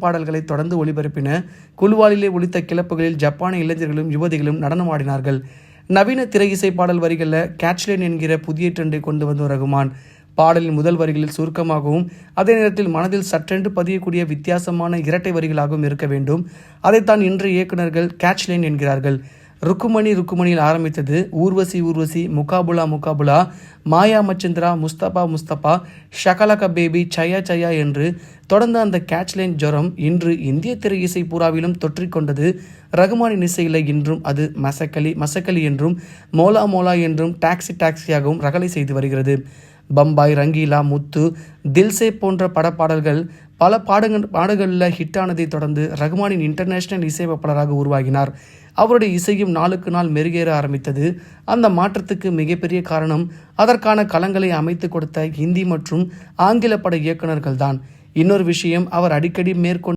பாடல்களை தொடர்ந்து ஒளிபரப்பின. குழுவாலிலே ஒலித்த கிளப்புகளில் ஜப்பானிய இளைஞர்களும் யுவதிகளும் நடனமாடினார்கள். நவீன திரை இசை பாடல் வரிகளில் கேட்ச்லைன் என்கிற புதிய ட்ரெண்டை கொண்டு வந்த ரகுமான். பாடலின் முதல் வரிகளில் சுருக்கமாகவும் அதே நேரத்தில் மனதில் சற்றென்று பதியக்கூடிய வித்தியாசமான இரட்டை வரிகளாகவும் இருக்க வேண்டும். அதைத்தான் இன்றைய இயக்குநர்கள் கேட்ச்லைன் என்கிறார்கள். ருக்குமணி ருக்குமணியில் ஆரம்பித்தது ஊர்வசி ஊர்வசி, முகாபுலா முகாபுலா, மாயா மச்சந்திரா, முஸ்தபா முஸ்தபா, ஷகலக பேபி, சயா சயா என்று தொடர்ந்த அந்த கேட்ச்லைன் ஜரம் இன்று இந்திய திரை இசை பூராவிலும் தொற்றிக்கொண்டது. ரகுமானின் இசையில் இன்றும் அது மசக்கலி மசக்கலி என்றும் மோலா மோலா என்றும் டாக்ஸி டாக்ஸியாகவும் ரகளை செய்து வருகிறது. பம்பாய், ரங்கீலா, முத்து, தில்சே போன்ற படப்பாடல்கள் பல பாடல்களில் ஹிட்டானதை தொடர்ந்து ரகுமானின் இன்டர்நேஷனல் இசையமைப்பாளராக உருவாகினார். அவருடைய இசையும் நாளுக்கு நாள் மெருகேற ஆரம்பித்தது. அந்த மாற்றத்துக்கு மிகப்பெரிய காரணம் அதற்கான களங்களை அமைத்து கொடுத்த ஹிந்தி மற்றும் ஆங்கில பட இயக்குநர்கள் தான். இன்னொரு விஷயம், அவர் அடிக்கடி மேற்கொண்ட